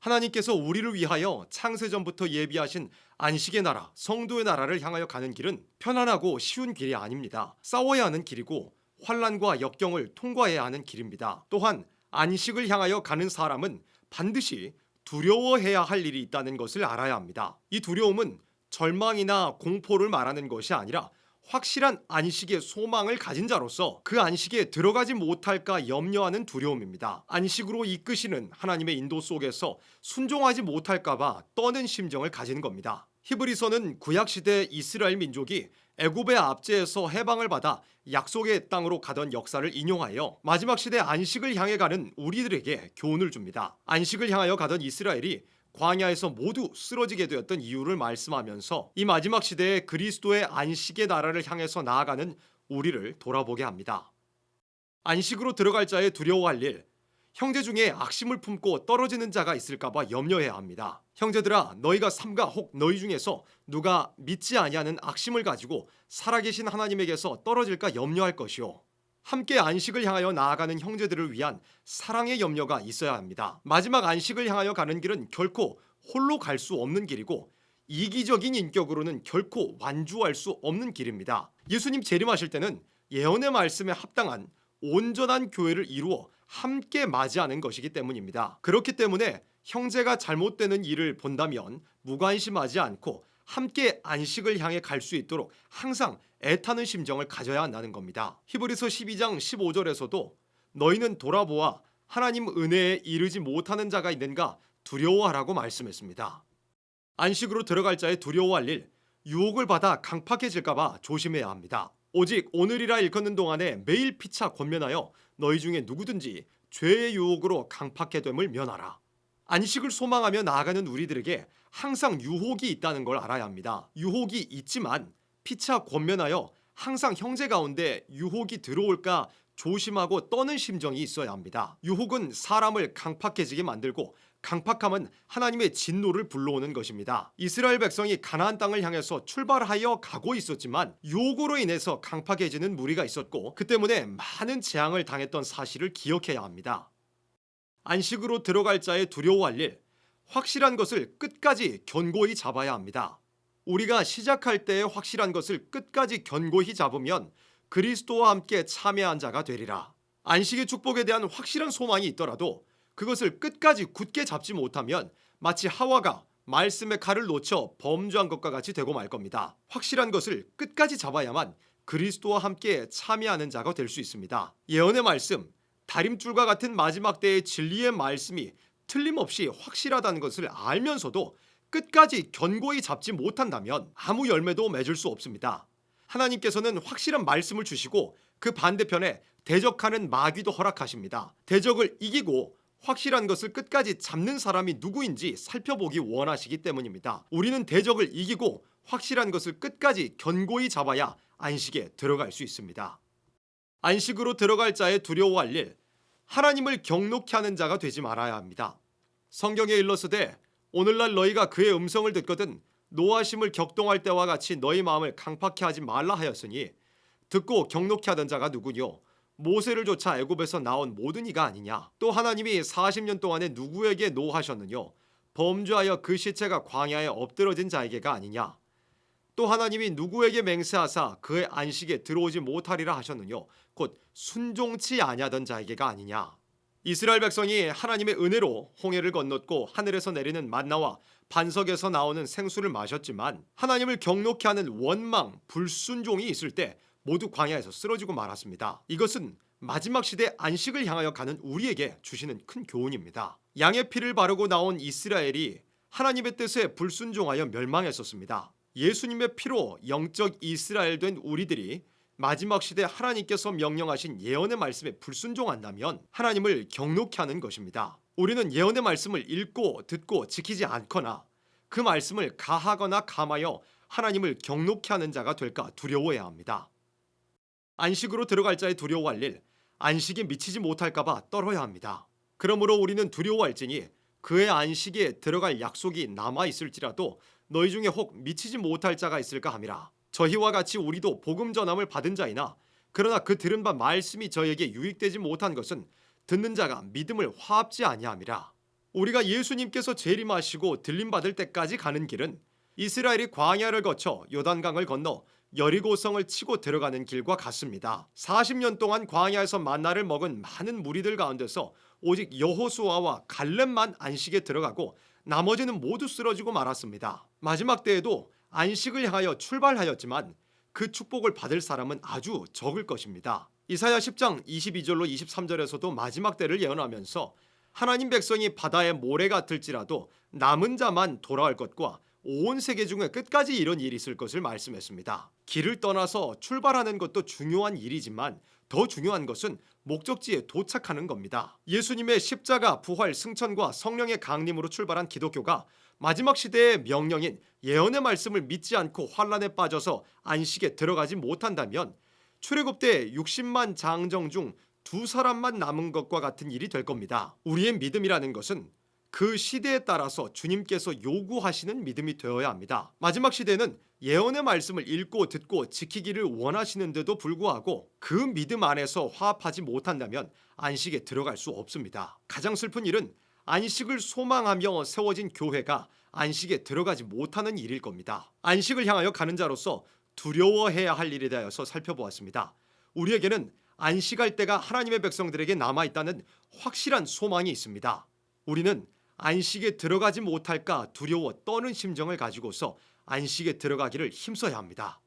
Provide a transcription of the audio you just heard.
하나님께서 우리를 위하여 창세전부터 예비하신 안식의 나라, 성도의 나라를 향하여 가는 길은 편안하고 쉬운 길이 아닙니다. 싸워야 하는 길이고 환난과 역경을 통과해야 하는 길입니다. 또한 안식을 향하여 가는 사람은 반드시 두려워해야 할 일이 있다는 것을 알아야 합니다. 이 두려움은 절망이나 공포를 말하는 것이 아니라 확실한 안식의 소망을 가진 자로서 그 안식에 들어가지 못할까 염려하는 두려움입니다. 안식으로 이끄시는 하나님의 인도 속에서 순종하지 못할까봐 떠는 심정을 가지는 겁니다. 히브리서는 구약시대 이스라엘 민족이 애굽의 압제에서 해방을 받아 약속의 땅으로 가던 역사를 인용하여 마지막 시대 안식을 향해 가는 우리들에게 교훈을 줍니다. 안식을 향하여 가던 이스라엘이 광야에서 모두 쓰러지게 되었던 이유를 말씀하면서 이 마지막 시대에 그리스도의 안식의 나라를 향해서 나아가는 우리를 돌아보게 합니다. 안식으로 들어갈 자의 두려워할 일, 형제 중에 악심을 품고 떨어지는 자가 있을까봐 염려해야 합니다. 형제들아, 너희가 삼가 혹 너희 중에서 누가 믿지 아니하는 악심을 가지고 살아계신 하나님에게서 떨어질까 염려할 것이요, 함께 안식을 향하여 나아가는 형제들을 위한 사랑의 염려가 있어야 합니다. 마지막 안식을 향하여 가는 길은 결코 홀로 갈 수 없는 길이고 이기적인 인격으로는 결코 완주할 수 없는 길입니다. 예수님 재림하실 때는 예언의 말씀에 합당한 온전한 교회를 이루어 함께 맞이하는 것이기 때문입니다. 그렇기 때문에 형제가 잘못되는 일을 본다면 무관심하지 않고 함께 안식을 향해 갈 수 있도록 항상 애타는 심정을 가져야 한다는 겁니다. 히브리서 12장 15절에서도 너희는 돌아보아 하나님 은혜에 이르지 못하는 자가 있는가 두려워하라고 말씀했습니다. 안식으로 들어갈 자의 두려워할 일, 유혹을 받아 강팍해질까봐 조심해야 합니다. 오직 오늘이라 일컫는 동안에 매일 피차 권면하여 너희 중에 누구든지 죄의 유혹으로 강팍해됨을 면하라. 안식을 소망하며 나아가는 우리들에게 항상 유혹이 있다는 걸 알아야 합니다. 유혹이 있지만 피차 권면하여 항상 형제 가운데 유혹이 들어올까 조심하고 떠는 심정이 있어야 합니다. 유혹은 사람을 강팍해지게 만들고 강팍함은 하나님의 진노를 불러오는 것입니다. 이스라엘 백성이 가나안 땅을 향해서 출발하여 가고 있었지만 유혹으로 인해서 강팍해지는 무리가 있었고 그 때문에 많은 재앙을 당했던 사실을 기억해야 합니다. 안식으로 들어갈 자의 두려워할 일, 확실한 것을 끝까지 견고히 잡아야 합니다. 우리가 시작할 때의 확실한 것을 끝까지 견고히 잡으면 그리스도와 함께 참여한 자가 되리라. 안식의 축복에 대한 확실한 소망이 있더라도 그것을 끝까지 굳게 잡지 못하면 마치 하와가 말씀의 칼을 놓쳐 범죄한 것과 같이 되고 말 겁니다. 확실한 것을 끝까지 잡아야만 그리스도와 함께 참여하는 자가 될 수 있습니다. 예언의 말씀, 다림줄과 같은 마지막 때의 진리의 말씀이 틀림없이 확실하다는 것을 알면서도 끝까지 견고히 잡지 못한다면 아무 열매도 맺을 수 없습니다. 하나님께서는 확실한 말씀을 주시고 그 반대편에 대적하는 마귀도 허락하십니다. 대적을 이기고 확실한 것을 끝까지 잡는 사람이 누구인지 살펴보기 원하시기 때문입니다. 우리는 대적을 이기고 확실한 것을 끝까지 견고히 잡아야 안식에 들어갈 수 있습니다. 안식으로 들어갈 자의 두려워할 일, 하나님을 경노케 하는 자가 되지 말아야 합니다. 성경에 일러스되 오늘날 너희가 그의 음성을 듣거든 노하심을 격동할 때와 같이 너희 마음을 강팍케 하지 말라 하였으니 듣고 경노케 하던 자가 누구뇨? 모세를 쫓아 애굽에서 나온 모든 이가 아니냐? 또 하나님이 40년 동안에 누구에게 노하셨느뇨? 범죄하여 그 시체가 광야에 엎드러진 자에게가 아니냐? 또 하나님이 누구에게 맹세하사 그의 안식에 들어오지 못하리라 하셨느뇨? 곧 순종치 아니하던 자에게가 아니냐? 이스라엘 백성이 하나님의 은혜로 홍해를 건넜고 하늘에서 내리는 만나와 반석에서 나오는 생수를 마셨지만 하나님을 경노케 하는 원망, 불순종이 있을 때 모두 광야에서 쓰러지고 말았습니다. 이것은 마지막 시대 안식을 향하여 가는 우리에게 주시는 큰 교훈입니다. 양의 피를 바르고 나온 이스라엘이 하나님의 뜻에 불순종하여 멸망했었습니다. 예수님의 피로 영적 이스라엘 된 우리들이 마지막 시대 하나님께서 명령하신 예언의 말씀에 불순종한다면 하나님을 경노케 하는 것입니다. 우리는 예언의 말씀을 읽고 듣고 지키지 않거나 그 말씀을 가하거나 감하여 하나님을 경노케 하는 자가 될까 두려워해야 합니다. 안식으로 들어갈 자의 두려워할 일, 안식에 미치지 못할까봐 떨어야 합니다. 그러므로 우리는 두려워할지니 그의 안식에 들어갈 약속이 남아있을지라도 너희 중에 혹 미치지 못할 자가 있을까 함이라. 저희와 같이 우리도 복음 전함을 받은 자이나 그러나 그 들은 바 말씀이 저에게 유익되지 못한 것은 듣는 자가 믿음을 화합지 아니함이라. 우리가 예수님께서 재림하시고 들림받을 때까지 가는 길은 이스라엘이 광야를 거쳐 요단강을 건너 여리고성을 치고 들어가는 길과 같습니다. 40년 동안 광야에서 만나를 먹은 많은 무리들 가운데서 오직 여호수아와 갈렙만 안식에 들어가고 나머지는 모두 쓰러지고 말았습니다. 마지막 때에도 안식을 향하여 출발하였지만 그 축복을 받을 사람은 아주 적을 것입니다. 이사야 10장 22절로 23절에서도 마지막 때를 예언하면서 하나님 백성이 바다의 모래 같을지라도 남은 자만 돌아올 것과 온 세계 중에 끝까지 이런 일이 있을 것을 말씀했습니다. 길을 떠나서 출발하는 것도 중요한 일이지만 더 중요한 것은 목적지에 도착하는 겁니다. 예수님의 십자가, 부활, 승천과 성령의 강림으로 출발한 기독교가 마지막 시대의 명령인 예언의 말씀을 믿지 않고 환란에 빠져서 안식에 들어가지 못한다면 출애굽 때 60만 장정 중 2사람만 남은 것과 같은 일이 될 겁니다. 우리의 믿음이라는 것은 그 시대에 따라서 주님께서 요구하시는 믿음이 되어야 합니다. 마지막 시대는 예언의 말씀을 읽고 듣고 지키기를 원하시는데도 불구하고 그 믿음 안에서 화합하지 못한다면 안식에 들어갈 수 없습니다. 가장 슬픈 일은 안식을 소망하며 세워진 교회가 안식에 들어가지 못하는 일일 겁니다. 안식을 향하여 가는 자로서 두려워해야 할 일에 대해서 살펴보았습니다. 우리에게는 안식할 때가 하나님의 백성들에게 남아있다는 확실한 소망이 있습니다. 우리는 안식에 들어가지 못할까 두려워 떠는 심정을 가지고서 안식에 들어가기를 힘써야 합니다.